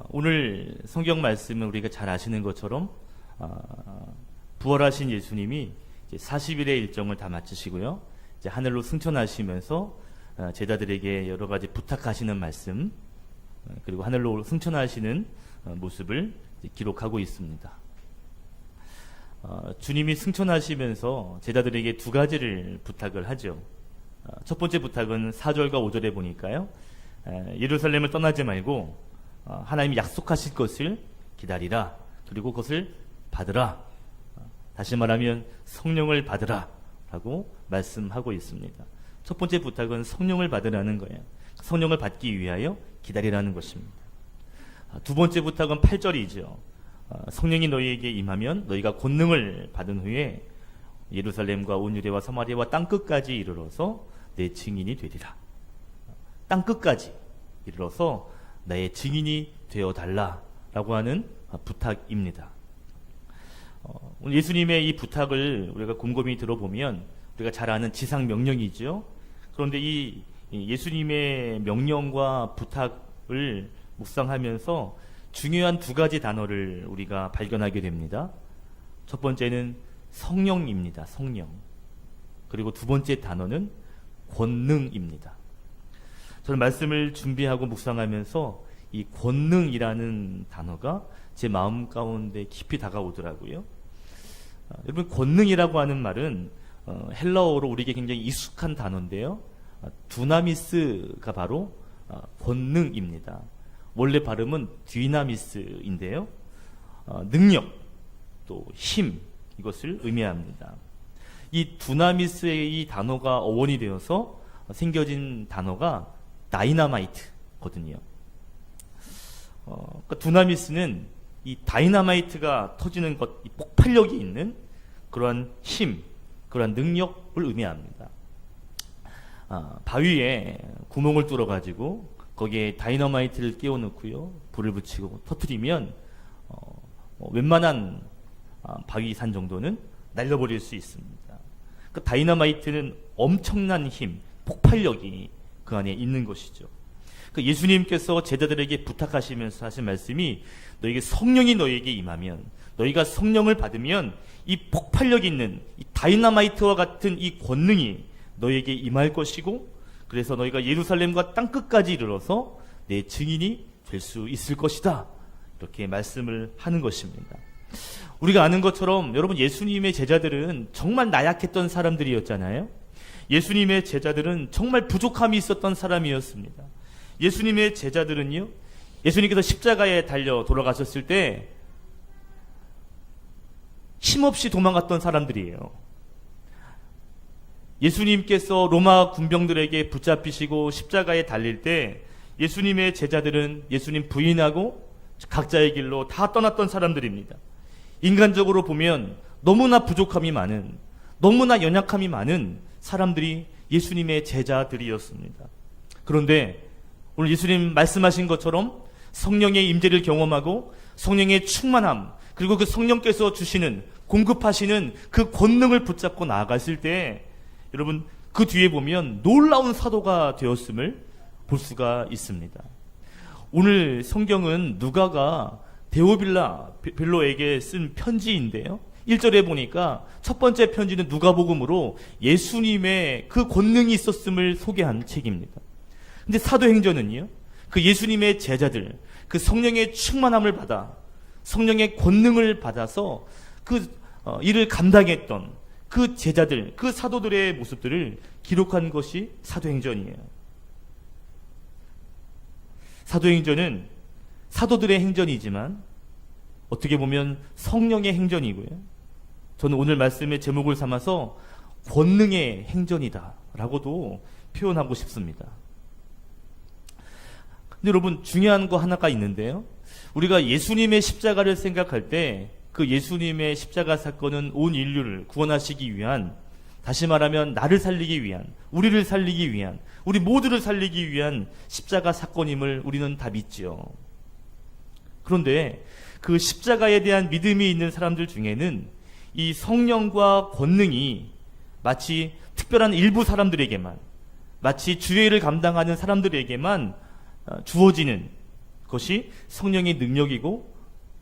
오늘 성경 말씀은 우리가 잘 아시는 것처럼 부활하신 예수님이 이제 40일의 일정을 다 마치시고요. 이제 하늘로 승천하시면서 제자들에게 여러 가지 부탁하시는 말씀, 그리고 하늘로 승천하시는 모습을 기록하고 있습니다. 주님이 승천하시면서 제자들에게 두 가지를 부탁을 하죠. 첫 번째 부탁은 4절과 5절에 보니까요. 예루살렘을 떠나지 말고 하나님이 약속하실 것을 기다리라. 그리고 그것을 받으라. 다시 말하면 성령을 받으라 라고 말씀하고 있습니다. 첫 번째 부탁은 성령을 받으라는 거예요. 성령을 받기 위하여 기다리라는 것입니다. 두 번째 부탁은 8절이죠. 성령이 너희에게 임하면 너희가 권능을 받은 후에 예루살렘과 온 유대와 사마리아와 땅끝까지 이르러서 내 증인이 되리라. 땅끝까지 이르러서 나의 증인이 되어달라라고 하는 부탁입니다. 오늘 예수님의 이 부탁을 우리가 곰곰이 들어보면 우리가 잘 아는 지상 명령이죠. 그런데 이 예수님의 명령과 부탁을 묵상하면서 중요한 두 가지 단어를 우리가 발견하게 됩니다. 첫 번째는 성령입니다. 성령. 그리고 두 번째 단어는 권능입니다. 저는 말씀을 준비하고 묵상하면서 이 권능이라는 단어가 제 마음 가운데 깊이 다가오더라고요. 여러분, 권능이라고 하는 말은 헬라어로 우리에게 굉장히 익숙한 단어인데요. 두나미스가 바로 권능입니다. 원래 발음은 디나미스인데요. 능력, 또 힘, 이것을 의미합니다. 이 두나미스의 이 단어가 어원이 되어서 생겨진 단어가 다이너마이트거든요. 그러니까 두나미스는 이 다이너마이트가 터지는 것, 이 폭발력이 있는 그러한 힘, 그러한 능력을 의미합니다. 바위에 구멍을 뚫어가지고 거기에 다이너마이트를 끼워넣고요, 불을 붙이고 터뜨리면 웬만한 바위산 정도는 날려버릴 수 있습니다. 그 다이너마이트는 엄청난 힘, 폭발력이 그 안에 있는 것이죠. 그 예수님께서 제자들에게 부탁하시면서 하신 말씀이 너에게 성령이 너에게 임하면, 너희가 성령을 받으면 이 폭발력 있는 이 다이너마이트와 같은 이 권능이 너에게 임할 것이고, 그래서 너희가 예루살렘과 땅끝까지 이르러서 내 증인이 될 수 있을 것이다. 이렇게 말씀을 하는 것입니다. 우리가 아는 것처럼 여러분, 예수님의 제자들은 정말 나약했던 사람들이었잖아요. 예수님의 제자들은 정말 부족함이 있었던 사람이었습니다. 예수님의 제자들은요, 예수님께서 십자가에 달려 돌아가셨을 때 힘없이 도망갔던 사람들이에요. 예수님께서 로마 군병들에게 붙잡히시고 십자가에 달릴 때 예수님의 제자들은 예수님 부인하고 각자의 길로 다 떠났던 사람들입니다. 인간적으로 보면 너무나 부족함이 많은, 너무나 연약함이 많은 사람들이 예수님의 제자들이었습니다. 그런데 오늘 예수님 말씀하신 것처럼 성령의 임재를 경험하고 성령의 충만함, 그리고 그 성령께서 주시는, 공급하시는 그 권능을 붙잡고 나아갔을 때 여러분, 그 뒤에 보면 놀라운 사도가 되었음을 볼 수가 있습니다. 오늘 성경은 누가가 데오빌로에게 쓴 편지인데요, 1절에 보니까 첫 번째 편지는 누가복음으로 예수님의 그 권능이 있었음을 소개한 책입니다. 근데 사도행전은요, 그 예수님의 제자들, 그 성령의 충만함을 받아, 성령의 권능을 받아서 그 일을 감당했던 그 제자들, 그 사도들의 모습들을 기록한 것이 사도행전이에요. 사도행전은 사도들의 행전이지만 어떻게 보면 성령의 행전이고요. 저는 오늘 말씀의 제목을 삼아서 권능의 행전이다 라고도 표현하고 싶습니다. 근데 여러분, 중요한 거 하나가 있는데요, 우리가 예수님의 십자가를 생각할 때 그 예수님의 십자가 사건은 온 인류를 구원하시기 위한, 다시 말하면 나를 살리기 위한, 우리를 살리기 위한, 우리 모두를 살리기 위한 십자가 사건임을 우리는 다 믿지요. 그런데 그 십자가에 대한 믿음이 있는 사람들 중에는 이 성령과 권능이 마치 특별한 일부 사람들에게만, 마치 주의 일을 감당하는 사람들에게만 주어지는 그것이 성령의 능력이고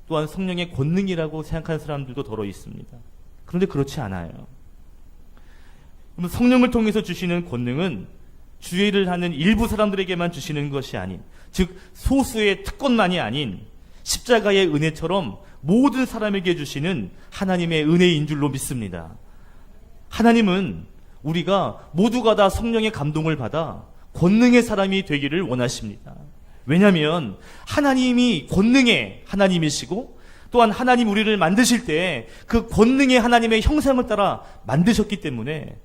또한 성령의 권능이라고 생각하는 사람들도 더러 있습니다. 그런데 그렇지 않아요. 성령을 통해서 주시는 권능은 주의 일을 하는 일부 사람들에게만 주시는 것이 아닌, 즉 소수의 특권만이 아닌 십자가의 은혜처럼 모든 사람에게 주시는 하나님의 은혜인 줄로 믿습니다. 하나님은 우리가 모두가 다 성령의 감동을 받아 권능의 사람이 되기를 원하십니다. 왜냐하면 하나님이 권능의 하나님이시고 또한 하나님 우리를 만드실 때 그 권능의 하나님의 형상을 따라 만드셨기 때문에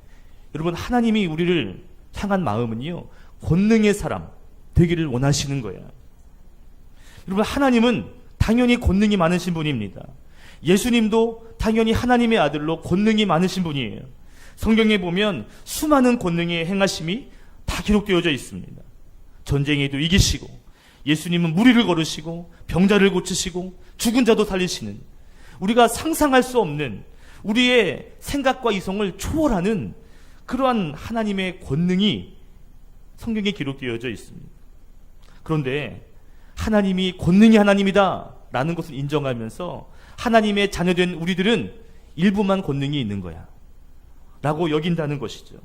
여러분, 하나님이 우리를 향한 마음은요, 권능의 사람 되기를 원하시는 거예요. 여러분, 하나님은 당연히 권능이 많으신 분입니다. 예수님도 당연히 하나님의 아들로 권능이 많으신 분이에요. 성경에 보면 수많은 권능의 행하심이 다 기록되어져 있습니다. 전쟁에도 이기시고, 예수님은 무리를 걸으시고, 병자를 고치시고, 죽은 자도 살리시는, 우리가 상상할 수 없는, 우리의 생각과 이성을 초월하는 그러한 하나님의 권능이 성경에 기록되어져 있습니다. 그런데 하나님이 권능이 하나님이다 라는 것을 인정하면서 하나님의 자녀된 우리들은 일부만 권능이 있는 거야 라고 여긴다는 것이죠.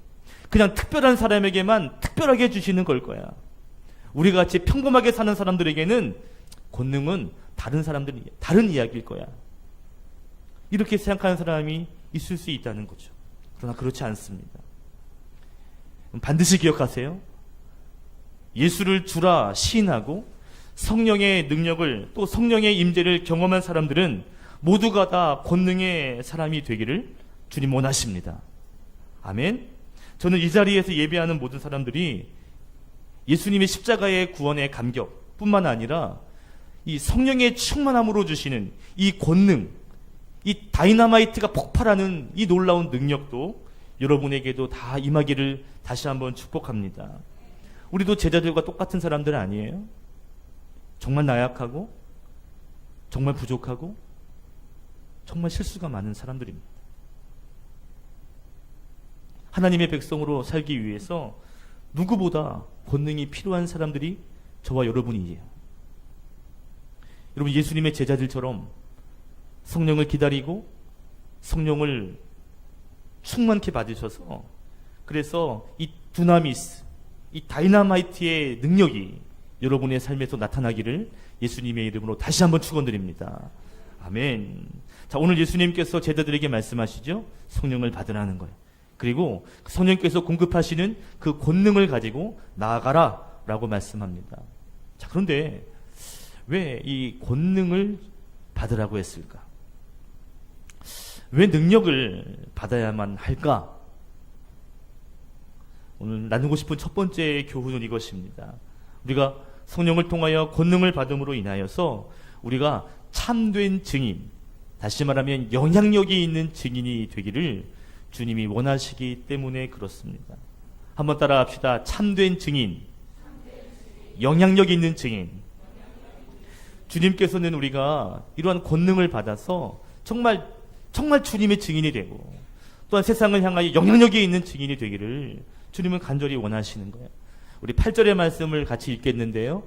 그냥 특별한 사람에게만 특별하게 주시는 걸 거야. 우리 같이 평범하게 사는 사람들에게는 권능은 다른 사람들이 다른 이야기일 거야. 이렇게 생각하는 사람이 있을 수 있다는 거죠. 그러나 그렇지 않습니다. 반드시 기억하세요. 예수를 주라 시인하고 성령의 능력을 또 성령의 임재를 경험한 사람들은 모두가 다 권능의 사람이 되기를 주님 원하십니다. 아멘. 저는 이 자리에서 예배하는 모든 사람들이 예수님의 십자가의 구원의 감격 뿐만 아니라 이 성령의 충만함으로 주시는 이 권능, 이 다이너마이트가 폭발하는 이 놀라운 능력도 여러분에게도 다 임하기를 다시 한번 축복합니다. 우리도 제자들과 똑같은 사람들 아니에요? 정말 나약하고 정말 부족하고 정말 실수가 많은 사람들입니다. 하나님의 백성으로 살기 위해서 누구보다 권능이 필요한 사람들이 저와 여러분이에요. 여러분, 예수님의 제자들처럼 성령을 기다리고 성령을 충만케 받으셔서 그래서 이 두나미스, 이 다이너마이트의 능력이 여러분의 삶에서 나타나기를 예수님의 이름으로 다시 한번 축원드립니다. 아멘. 자, 오늘 예수님께서 제자들에게 말씀하시죠. 성령을 받으라는 거예요. 그리고 성령께서 공급하시는 그 권능을 가지고 나아가라 라고 말씀합니다. 자, 그런데 왜 이 권능을 받으라고 했을까? 왜 능력을 받아야만 할까? 오늘 나누고 싶은 첫 번째 교훈은 이것입니다. 우리가 성령을 통하여 권능을 받음으로 인하여서 우리가 참된 증인, 다시 말하면 영향력이 있는 증인이 되기를 주님이 원하시기 때문에 그렇습니다. 한번 따라 합시다. 참된 증인, 영향력 있는 증인. 주님께서는 우리가 이러한 권능을 받아서 정말 주님의 증인이 되고 또한 세상을 향하여 영향력이 있는 증인이 되기를 주님은 간절히 원하시는 거예요. 우리 8절의 말씀을 같이 읽겠는데요.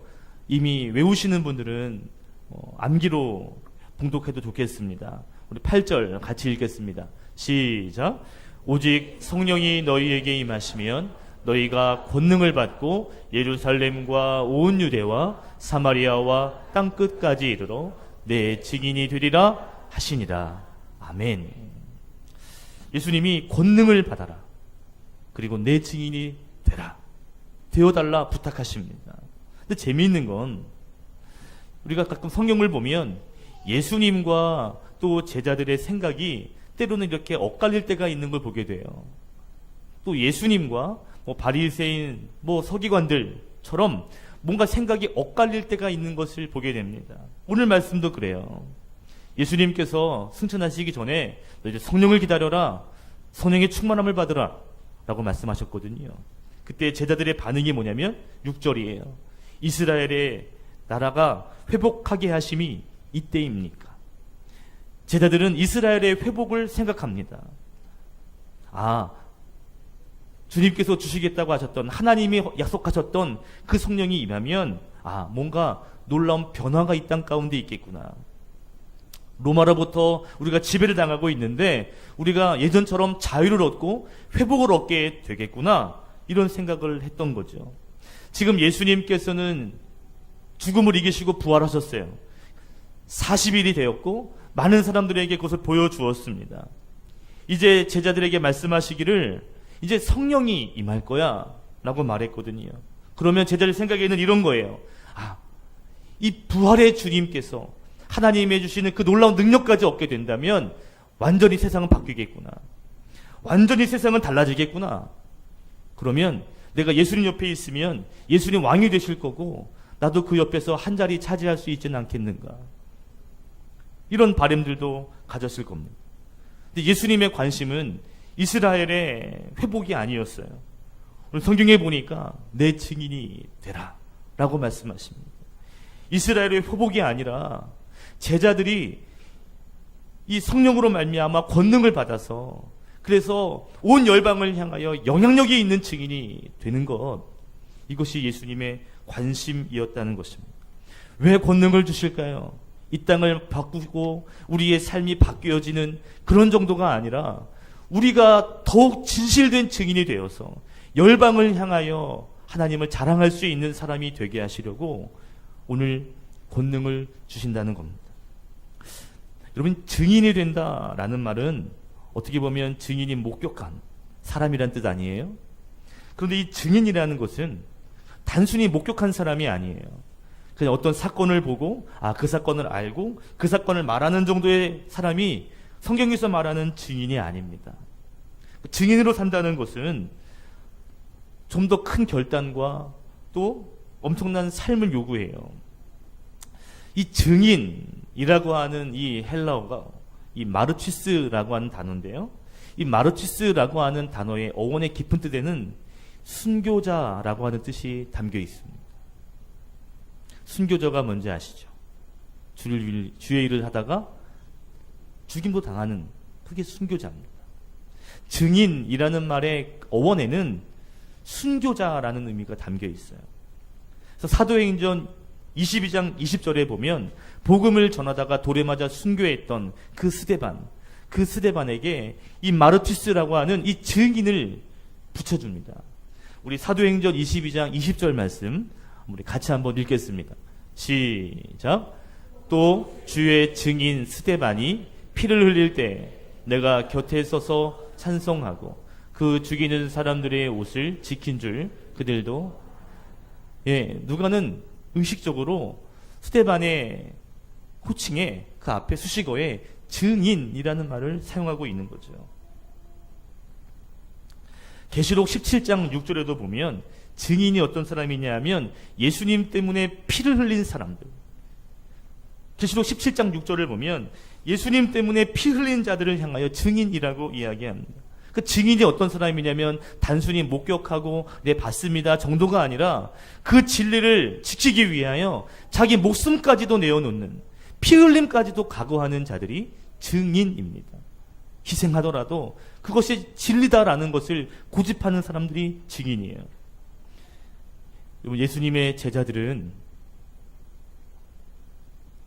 이미 외우시는 분들은 암기로 봉독해도 좋겠습니다. 우리 8절 같이 읽겠습니다. 시작. 오직 성령이 너희에게 임하시면 너희가 권능을 받고 예루살렘과 온 유대와 사마리아와 땅끝까지 이르러 내 증인이 되리라 하시니라. 아멘. 예수님이 권능을 받아라. 그리고 내 증인이 되라. 되어달라 부탁하십니다. 근데 재미있는 건 우리가 가끔 성경을 보면 예수님과 또 제자들의 생각이 때로는 이렇게 엇갈릴 때가 있는 걸 보게 돼요. 또 예수님과 바리새인, 서기관들처럼 뭔가 생각이 엇갈릴 때가 있는 것을 보게 됩니다. 오늘 말씀도 그래요. 예수님께서 승천하시기 전에 너 이제 성령을 기다려라. 성령의 충만함을 받으라. 라고 말씀하셨거든요. 그때 제자들의 반응이 뭐냐면 6절이에요. 이스라엘의 나라가 회복하게 하심이 이때입니까? 제자들은 이스라엘의 회복을 생각합니다. 주님께서 주시겠다고 하셨던, 하나님이 약속하셨던 그 성령이 임하면 뭔가 놀라운 변화가 이 땅 가운데 있겠구나. 로마로부터 우리가 지배를 당하고 있는데 우리가 예전처럼 자유를 얻고 회복을 얻게 되겠구나. 이런 생각을 했던 거죠. 지금 예수님께서는 죽음을 이기시고 부활하셨어요. 40일이 되었고 많은 사람들에게 그것을 보여주었습니다. 이제 제자들에게 말씀하시기를 이제 성령이 임할 거야 라고 말했거든요. 그러면 제자들 생각에는 이런 거예요. 이 부활의 주님께서 하나님이 주시는 그 놀라운 능력까지 얻게 된다면 완전히 세상은 바뀌겠구나. 완전히 세상은 달라지겠구나. 그러면 내가 예수님 옆에 있으면 예수님 왕이 되실 거고 나도 그 옆에서 한 자리 차지할 수 있지는 않겠는가. 이런 바람들도 가졌을 겁니다. 근데 예수님의 관심은 이스라엘의 회복이 아니었어요. 오늘 성경에 보니까 내 증인이 되라 라고 말씀하십니다. 이스라엘의 회복이 아니라 제자들이 이 성령으로 말미암아 권능을 받아서 그래서 온 열방을 향하여 영향력이 있는 증인이 되는 것, 이것이 예수님의 관심이었다는 것입니다. 왜 권능을 주실까요? 이 땅을 바꾸고 우리의 삶이 바뀌어지는 그런 정도가 아니라 우리가 더욱 진실된 증인이 되어서 열방을 향하여 하나님을 자랑할 수 있는 사람이 되게 하시려고 오늘 권능을 주신다는 겁니다. 여러분, 증인이 된다라는 말은 어떻게 보면 증인이 목격한 사람이란 뜻 아니에요? 그런데 이 증인이라는 것은 단순히 목격한 사람이 아니에요. 그냥 어떤 사건을 보고 그 사건을 알고 그 사건을 말하는 정도의 사람이 성경에서 말하는 증인이 아닙니다. 증인으로 산다는 것은 좀 더 큰 결단과 또 엄청난 삶을 요구해요. 이 증인이라고 하는 이 헬라어가 이 마르치스라고 하는 단어인데요. 이 마르치스라고 하는 단어의 어원의 깊은 뜻에는 순교자라고 하는 뜻이 담겨 있습니다. 순교자가 뭔지 아시죠? 주의 일을 하다가 죽임도 당하는, 그게 순교자입니다. 증인이라는 말의 어원에는 순교자라는 의미가 담겨 있어요. 그래서 사도행전 22장 20절에 보면 복음을 전하다가 돌에 맞아 순교했던 그 스데반에게 이 마르티스라고 하는 이 증인을 붙여줍니다. 우리 사도행전 22장 20절 말씀 우리 같이 한번 읽겠습니다. 시작. 또 주의 증인 스데반이 피를 흘릴 때 내가 곁에 서서 찬송하고 그 죽이는 사람들의 옷을 지킨 줄 그들도, 누가는 의식적으로 스데반의 호칭에 그 앞에 수식어에 증인이라는 말을 사용하고 있는 거죠. 계시록 17장 6절에도 보면 증인이 어떤 사람이냐 하면 예수님 때문에 피를 흘린 사람들. 계시록 17장 6절을 보면 예수님 때문에 피 흘린 자들을 향하여 증인이라고 이야기합니다. 그 증인이 어떤 사람이냐면 단순히 목격하고 봤습니다 정도가 아니라 그 진리를 지키기 위하여 자기 목숨까지도 내어놓는, 피 흘림까지도 각오하는 자들이 증인입니다. 희생하더라도 그것이 진리다라는 것을 고집하는 사람들이 증인이에요. 예수님의 제자들은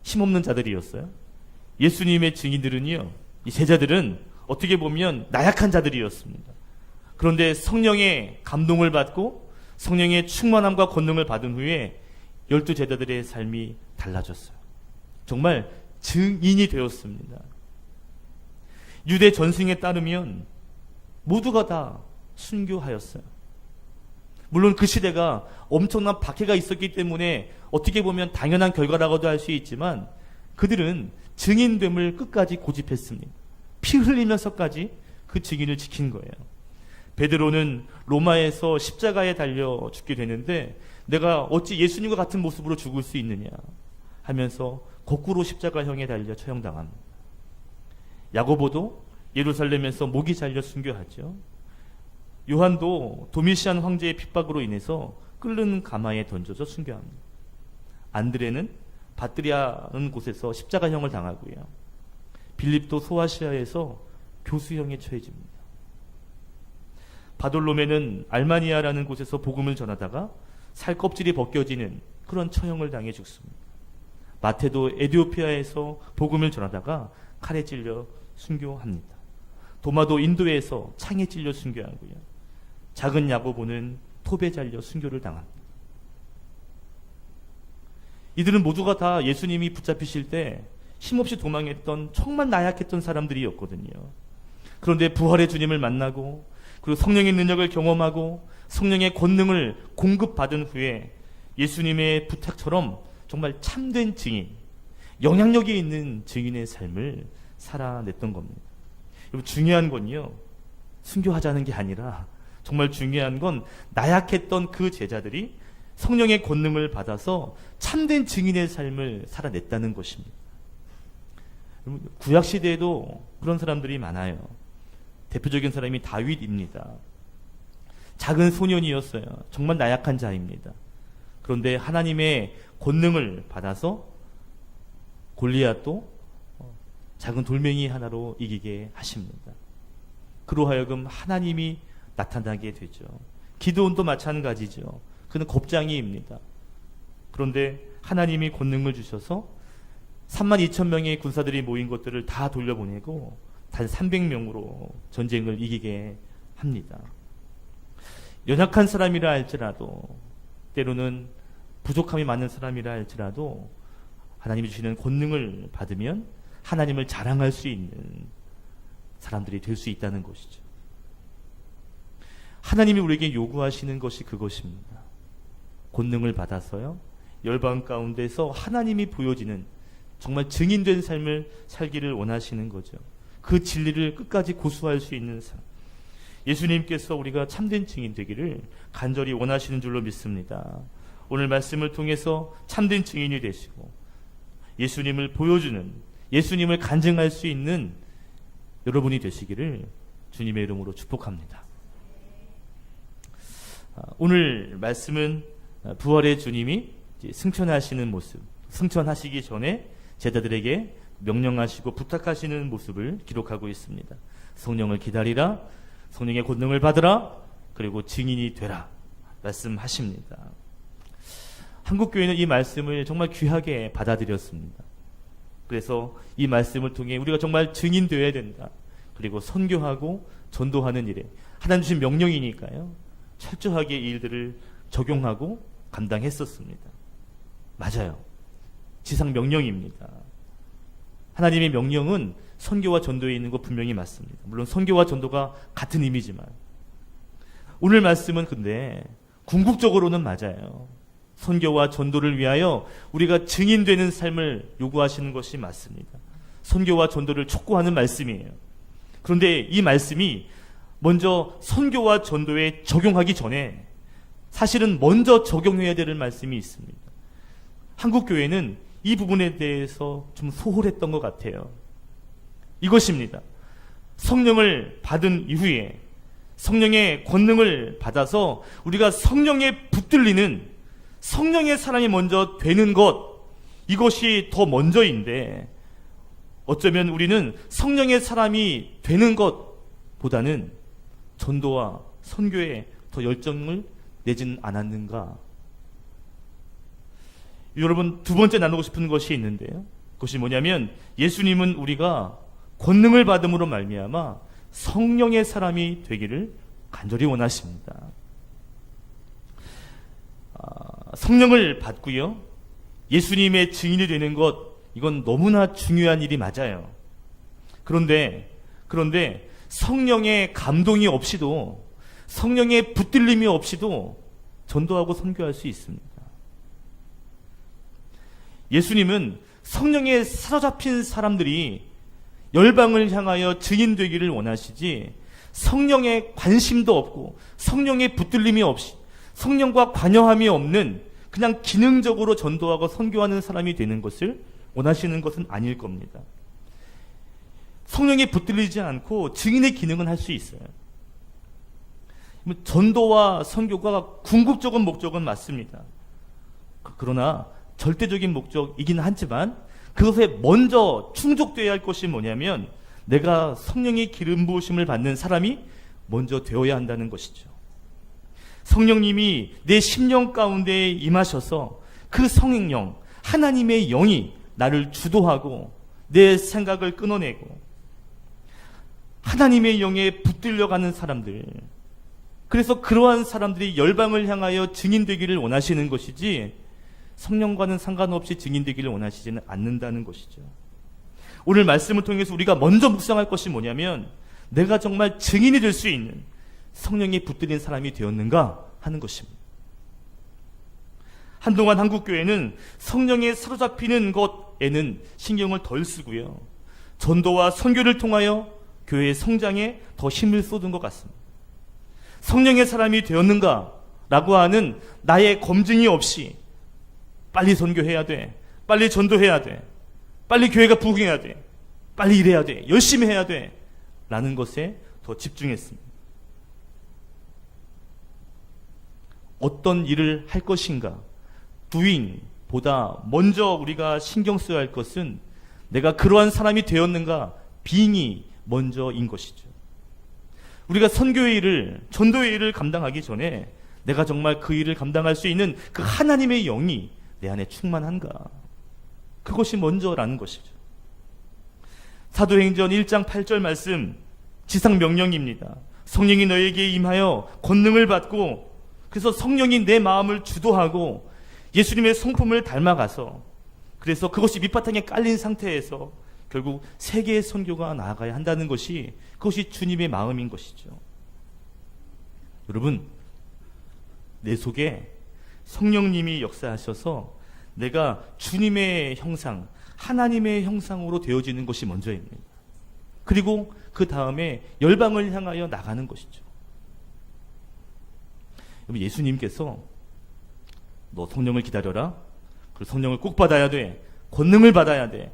힘없는 자들이었어요. 예수님의 증인들은요, 이 제자들은 어떻게 보면 나약한 자들이었습니다. 그런데 성령의 감동을 받고 성령의 충만함과 권능을 받은 후에 12 제자들의 삶이 달라졌어요. 정말 증인이 되었습니다. 유대 전승에 따르면 모두가 다 순교하였어요. 물론 그 시대가 엄청난 박해가 있었기 때문에 어떻게 보면 당연한 결과라고도 할 수 있지만 그들은 증인됨을 끝까지 고집했습니다. 피 흘리면서까지 그 증인을 지킨 거예요. 베드로는 로마에서 십자가에 달려 죽게 되는데 내가 어찌 예수님과 같은 모습으로 죽을 수 있느냐 하면서 거꾸로 십자가형에 달려 처형당합니다. 야고보도 예루살렘에서 목이 잘려 순교하죠. 요한도 도미시안 황제의 핍박으로 인해서 끓는 가마에 던져져 순교합니다. 안드레는 바뜨리아는 곳에서 십자가형을 당하고요. 빌립도 소아시아에서 교수형에 처해집니다. 바돌로메는 알마니아라는 곳에서 복음을 전하다가 살 껍질이 벗겨지는 그런 처형을 당해 죽습니다. 마태도 에티오피아에서 복음을 전하다가 칼에 찔려 순교합니다. 도마도 인도에서 창에 찔려 순교하고요. 작은 야고보는 톱에 잘려 순교를 당합니다. 이들은 모두가 다 예수님이 붙잡히실 때 힘없이 도망했던 정말 나약했던 사람들이었거든요. 그런데 부활의 주님을 만나고 그리고 성령의 능력을 경험하고 성령의 권능을 공급받은 후에 예수님의 부탁처럼 정말 참된 증인, 영향력이 있는 증인의 삶을 살아냈던 겁니다. 여러분, 중요한 건요, 순교하자는 게 아니라 정말 중요한 건 나약했던 그 제자들이 성령의 권능을 받아서 참된 증인의 삶을 살아냈다는 것입니다. 구약시대에도 그런 사람들이 많아요. 대표적인 사람이 다윗입니다. 작은 소년이었어요. 정말 나약한 자입니다. 그런데 하나님의 권능을 받아서 골리앗도 작은 돌멩이 하나로 이기게 하십니다. 그로 하여금 하나님이 나타나게 되죠. 기드온도 마찬가지죠. 그는 겁장이입니다. 그런데 하나님이 권능을 주셔서 32,000명의 군사들이 모인 것들을 다 돌려보내고 단 300명으로 전쟁을 이기게 합니다. 연약한 사람이라 할지라도, 때로는 부족함이 많은 사람이라 할지라도 하나님이 주시는 권능을 받으면 하나님을 자랑할 수 있는 사람들이 될 수 있다는 것이죠. 하나님이 우리에게 요구하시는 것이 그것입니다. 권능을 받아서요, 열방 가운데서 하나님이 보여지는 정말 증인된 삶을 살기를 원하시는 거죠. 그 진리를 끝까지 고수할 수 있는 삶. 예수님께서 우리가 참된 증인 되기를 간절히 원하시는 줄로 믿습니다. 오늘 말씀을 통해서 참된 증인이 되시고 예수님을 보여주는, 예수님을 간증할 수 있는 여러분이 되시기를 주님의 이름으로 축복합니다. 오늘 말씀은 부활의 주님이 승천하시는 모습, 승천하시기 전에 제자들에게 명령하시고 부탁하시는 모습을 기록하고 있습니다. 성령을 기다리라, 성령의 권능을 받으라, 그리고 증인이 되라 말씀하십니다. 한국교회는 이 말씀을 정말 귀하게 받아들였습니다. 그래서 이 말씀을 통해 우리가 정말 증인되어야 된다. 그리고 선교하고 전도하는 일에 하나님 주신 명령이니까요, 철저하게 이 일들을 적용하고 감당했었습니다. 맞아요. 지상 명령입니다. 하나님의 명령은 선교와 전도에 있는 거 분명히 맞습니다. 물론 선교와 전도가 같은 의미지만 오늘 말씀은 근데 궁극적으로는 맞아요. 선교와 전도를 위하여 우리가 증인되는 삶을 요구하시는 것이 맞습니다. 선교와 전도를 촉구하는 말씀이에요. 그런데 이 말씀이 먼저 선교와 전도에 적용하기 전에 사실은 먼저 적용해야 될 말씀이 있습니다. 한국교회는 이 부분에 대해서 좀 소홀했던 것 같아요. 이것입니다. 성령을 받은 이후에 성령의 권능을 받아서 우리가 성령에 붙들리는 성령의 사람이 먼저 되는 것, 이것이 더 먼저인데 어쩌면 우리는 성령의 사람이 되는 것보다는 전도와 선교에 더 열정을 내진 않았는가. 여러분, 두 번째 나누고 싶은 것이 있는데요. 그것이 뭐냐면 예수님은 우리가 권능을 받음으로 말미암아 성령의 사람이 되기를 간절히 원하십니다. 성령을 받고요, 예수님의 증인이 되는 것, 이건 너무나 중요한 일이 맞아요. 그런데 성령의 감동이 없이도, 성령의 붙들림이 없이도 전도하고 선교할 수 있습니다. 예수님은 성령에 사로잡힌 사람들이 열방을 향하여 증인되기를 원하시지, 성령에 관심도 없고 성령에 붙들림이 없이 성령과 관여함이 없는 그냥 기능적으로 전도하고 선교하는 사람이 되는 것을 원하시는 것은 아닐 겁니다. 성령에 붙들리지 않고 증인의 기능은 할 수 있어요. 전도와 선교가 궁극적인 목적은 맞습니다. 그러나 절대적인 목적이긴 하지만 그것에 먼저 충족되어야 할 것이 뭐냐면 내가 성령의 기름 부으심을 받는 사람이 먼저 되어야 한다는 것이죠. 성령님이 내 심령 가운데 임하셔서 그 성령, 하나님의 영이 나를 주도하고 내 생각을 끊어내고 하나님의 영에 붙들려가는 사람들, 그래서 그러한 사람들이 열방을 향하여 증인되기를 원하시는 것이지 성령과는 상관없이 증인되기를 원하시지는 않는다는 것이죠. 오늘 말씀을 통해서 우리가 먼저 묵상할 것이 뭐냐면 내가 정말 증인이 될 수 있는 성령에 붙들린 사람이 되었는가 하는 것입니다. 한동안 한국교회는 성령에 사로잡히는 것에는 신경을 덜 쓰고요, 전도와 선교를 통하여 교회의 성장에 더 힘을 쏟은 것 같습니다. 성령의 사람이 되었는가 라고 하는 나의 검증이 없이 빨리 선교해야 돼, 빨리 전도해야 돼, 빨리 교회가 부흥해야 돼, 빨리 일해야 돼, 열심히 해야 돼 라는 것에 더 집중했습니다. 어떤 일을 할 것인가, doing보다 먼저 우리가 신경 써야 할 것은 내가 그러한 사람이 되었는가, being이 먼저인 것이죠. 우리가 선교의 일을, 전도의 일을 감당하기 전에 내가 정말 그 일을 감당할 수 있는 그 하나님의 영이 내 안에 충만한가, 그것이 먼저라는 것이죠. 사도행전 1장 8절 말씀, 지상명령입니다. 성령이 너에게 임하여 권능을 받고, 그래서 성령이 내 마음을 주도하고 예수님의 성품을 닮아가서, 그래서 그것이 밑바탕에 깔린 상태에서 결국 세계의 선교가 나아가야 한다는 것이, 그것이 주님의 마음인 것이죠. 여러분, 내 속에 성령님이 역사하셔서 내가 주님의 형상, 하나님의 형상으로 되어지는 것이 먼저입니다. 그리고 그 다음에 열방을 향하여 나가는 것이죠. 여러분, 예수님께서 너 성령을 기다려라, 그리고 성령을 꼭 받아야 돼, 권능을 받아야 돼,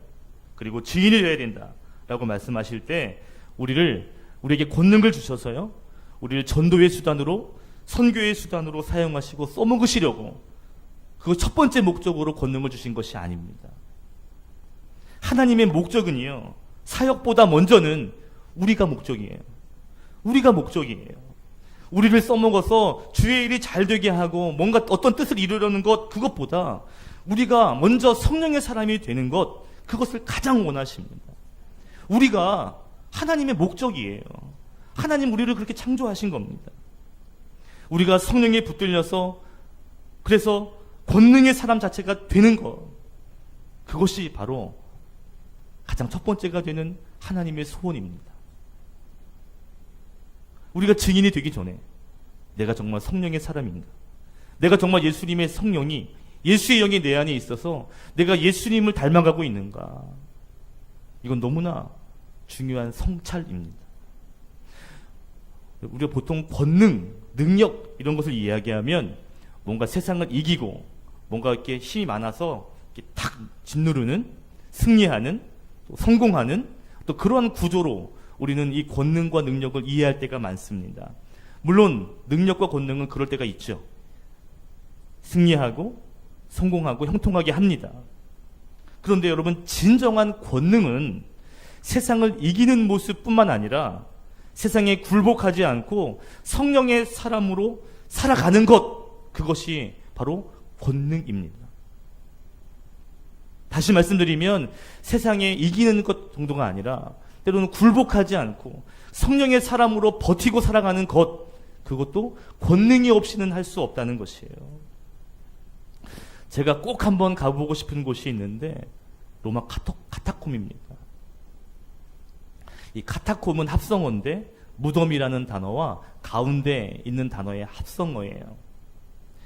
그리고 증인이 되어야 된다 라고 말씀하실 때 우리에게 권능을 주셔서요, 우리를 전도의 수단으로, 선교의 수단으로 사용하시고 써먹으시려고, 그거 첫 번째 목적으로 권능을 주신 것이 아닙니다. 하나님의 목적은요, 사역보다 먼저는 우리가 목적이에요. 우리가 목적이에요. 우리를 써먹어서 주의 일이 잘 되게 하고 뭔가 어떤 뜻을 이루려는 것, 그것보다 우리가 먼저 성령의 사람이 되는 것, 그것을 가장 원하십니다. 우리가 하나님의 목적이에요. 하나님 우리를 그렇게 창조하신 겁니다. 우리가 성령에 붙들려서 그래서 권능의 사람 자체가 되는 것, 그것이 바로 가장 첫 번째가 되는 하나님의 소원입니다. 우리가 증인이 되기 전에 내가 정말 성령의 사람인가, 내가 정말 예수님의 성령이, 예수의 영이 내 안에 있어서 내가 예수님을 닮아가고 있는가, 이건 너무나 중요한 성찰입니다. 우리가 보통 권능, 능력 이런 것을 이야기하면 뭔가 세상을 이기고 뭔가 이렇게 힘이 많아서 이렇게 탁 짓누르는, 승리하는, 또 성공하는, 또 그러한 구조로 우리는 이 권능과 능력을 이해할 때가 많습니다. 물론 능력과 권능은 그럴 때가 있죠. 승리하고 성공하고 형통하게 합니다. 그런데 여러분, 진정한 권능은 세상을 이기는 모습뿐만 아니라 세상에 굴복하지 않고 성령의 사람으로 살아가는 것, 그것이 바로 권능입니다. 다시 말씀드리면 세상에 이기는 것 정도가 아니라 때로는 굴복하지 않고 성령의 사람으로 버티고 살아가는 것, 그것도 권능이 없이는 할 수 없다는 것이에요. 제가 꼭 한번 가보고 싶은 곳이 있는데 로마 카타콤입니다. 이 카타콤은 합성어인데 무덤이라는 단어와 가운데 있는 단어의 합성어예요.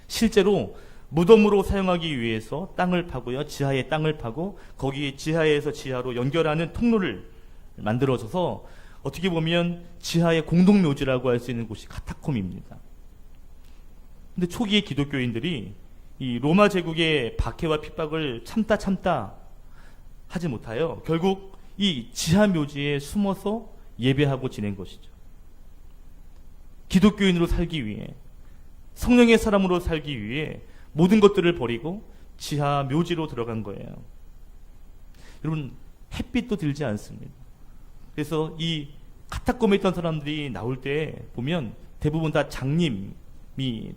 실제로 무덤으로 사용하기 위해서 땅을 파고요, 지하에 땅을 파고 거기에 지하에서 지하로 연결하는 통로를 만들어져서 어떻게 보면 지하의 공동묘지라고 할 수 있는 곳이 카타콤입니다. 근데 초기의 기독교인들이 이 로마 제국의 박해와 핍박을 참다 하지 못하여 결국 이 지하 묘지에 숨어서 예배하고 지낸 것이죠. 기독교인으로 살기 위해, 성령의 사람으로 살기 위해 모든 것들을 버리고 지하 묘지로 들어간 거예요. 여러분, 햇빛도 들지 않습니다. 그래서 이 카타콤에 있던 사람들이 나올 때 보면 대부분 다 장님이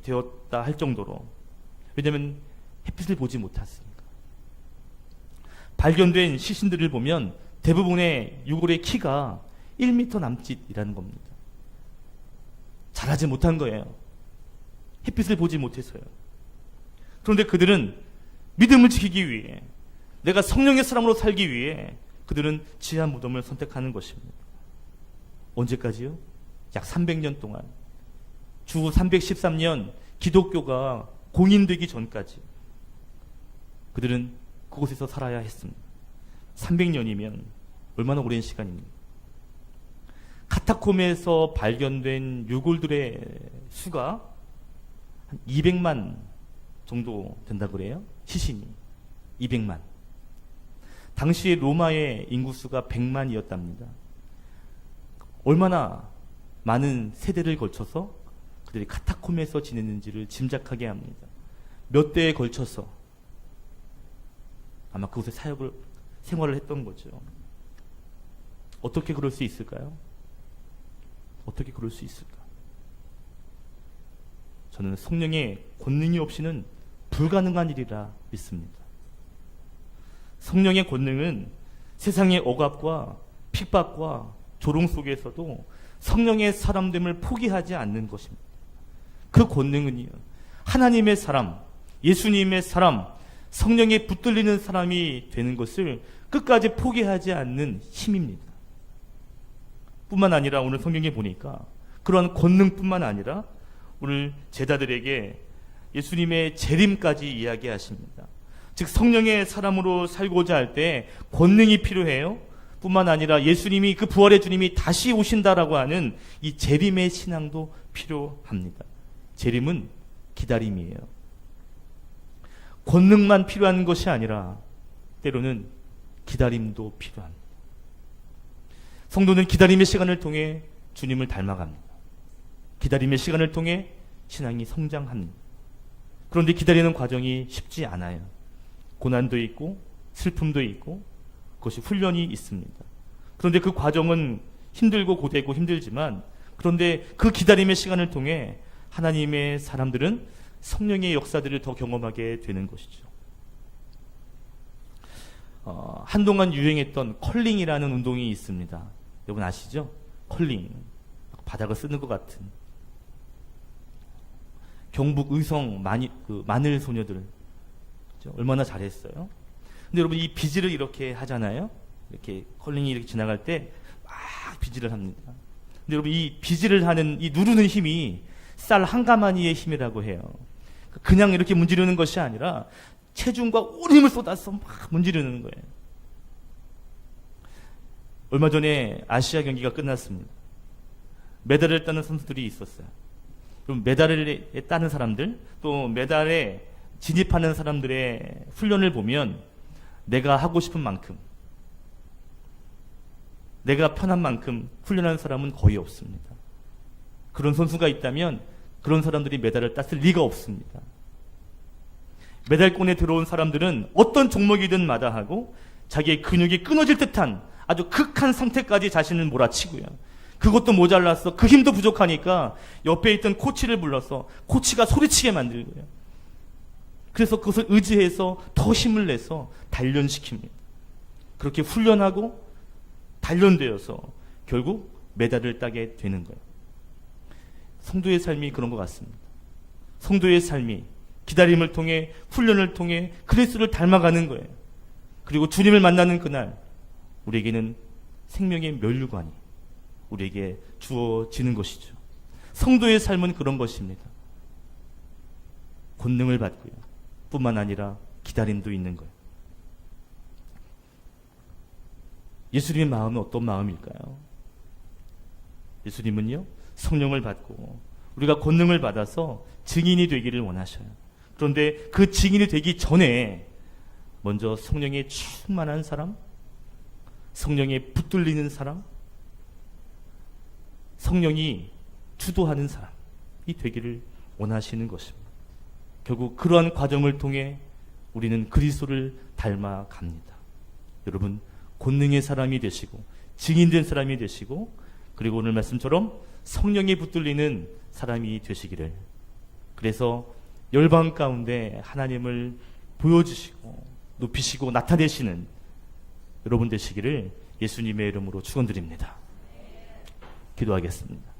되었다 할 정도로, 왜냐하면 햇빛을 보지 못했으니까. 발견된 시신들을 보면 대부분의 유골의 키가 1m 남짓이라는 겁니다. 자라지 못한 거예요. 햇빛을 보지 못해서요. 그런데 그들은 믿음을 지키기 위해, 내가 성령의 사람으로 살기 위해 그들은 지하 무덤을 선택하는 것입니다. 언제까지요? 약 300년 동안, 주 313년 기독교가 공인되기 전까지 그들은 그곳에서 살아야 했습니다. 300년이면 얼마나 오랜 시간입니까? 카타콤에서 발견된 유골들의 수가 한 200만 정도 된다고 그래요. 시신이 200만. 당시에 로마의 인구수가 100만이었답니다. 얼마나 많은 세대를 걸쳐서 그들이 카타콤에서 지냈는지를 짐작하게 합니다. 몇 대에 걸쳐서 아마 그곳에 생활을 했던 거죠. 어떻게 그럴 수 있을까요? 어떻게 그럴 수 있을까? 저는 성령의 권능이 없이는 불가능한 일이라 믿습니다. 성령의 권능은 세상의 억압과 핍박과 조롱 속에서도 성령의 사람됨을 포기하지 않는 것입니다. 그 권능은요, 하나님의 사람, 예수님의 사람, 성령에 붙들리는 사람이 되는 것을 끝까지 포기하지 않는 힘입니다. 뿐만 아니라 오늘 성경에 보니까 그러한 권능뿐만 아니라 오늘 제자들에게 예수님의 재림까지 이야기하십니다. 즉 성령의 사람으로 살고자 할 때 권능이 필요해요. 뿐만 아니라 예수님이, 그 부활의 주님이 다시 오신다라고 하는 이 재림의 신앙도 필요합니다. 재림은 기다림이에요. 권능만 필요한 것이 아니라 때로는 기다림도 필요합니다. 성도는 기다림의 시간을 통해 주님을 닮아갑니다. 기다림의 시간을 통해 신앙이 성장합니다. 그런데 기다리는 과정이 쉽지 않아요. 고난도 있고 슬픔도 있고 그것이 훈련이 있습니다. 그런데 그 과정은 힘들고 고되고 힘들지만, 그런데 그 기다림의 시간을 통해 하나님의 사람들은 성령의 역사들을 더 경험하게 되는 것이죠. 한동안 유행했던 컬링이라는 운동이 있습니다. 여러분 아시죠? 컬링. 바닥을 쓰는 것 같은. 경북 의성 마늘 소녀들. 그렇죠? 얼마나 잘했어요? 근데 여러분 이 비질을 이렇게 하잖아요? 이렇게 컬링이 이렇게 지나갈 때 막 비질을 합니다. 근데 여러분 이 비질을 하는, 이 누르는 힘이 쌀 한 가마니의 힘이라고 해요. 그냥 이렇게 문지르는 것이 아니라 체중과 온 힘을 쏟아서 막 문지르는 거예요. 얼마 전에 아시아 경기가 끝났습니다. 메달을 따는 선수들이 있었어요. 그럼 메달을 따는 사람들, 또 메달에 진입하는 사람들의 훈련을 보면 내가 하고 싶은 만큼, 내가 편한 만큼 훈련하는 사람은 거의 없습니다. 그런 선수가 있다면 그런 사람들이 메달을 땄을 리가 없습니다. 메달권에 들어온 사람들은 어떤 종목이든 마다하고 자기의 근육이 끊어질 듯한 아주 극한 상태까지 자신을 몰아치고요. 그것도 모자라서 그 힘도 부족하니까 옆에 있던 코치를 불러서 코치가 소리치게 만들고요. 그래서 그것을 의지해서 더 힘을 내서 단련시킵니다. 그렇게 훈련하고 단련되어서 결국 메달을 따게 되는 거예요. 성도의 삶이 그런 것 같습니다. 성도의 삶이 기다림을 통해, 훈련을 통해 그리스도를 닮아가는 거예요. 그리고 주님을 만나는 그날 우리에게는 생명의 면류관이 우리에게 주어지는 것이죠. 성도의 삶은 그런 것입니다. 권능을 받고요. 뿐만 아니라 기다림도 있는 거예요. 예수님의 마음은 어떤 마음일까요? 예수님은요, 성령을 받고 우리가 권능을 받아서 증인이 되기를 원하셔요. 그런데 그 증인이 되기 전에 먼저 성령에 충만한 사람, 성령에 붙들리는 사람, 성령이 주도하는 사람이 되기를 원하시는 것입니다. 결국 그러한 과정을 통해 우리는 그리스도를 닮아갑니다. 여러분, 권능의 사람이 되시고 증인된 사람이 되시고, 그리고 오늘 말씀처럼 성령에 붙들리는 사람이 되시기를, 그래서 열방 가운데 하나님을 보여주시고 높이시고 나타내시는 여러분 되시기를 예수님의 이름으로 축원드립니다. 기도하겠습니다.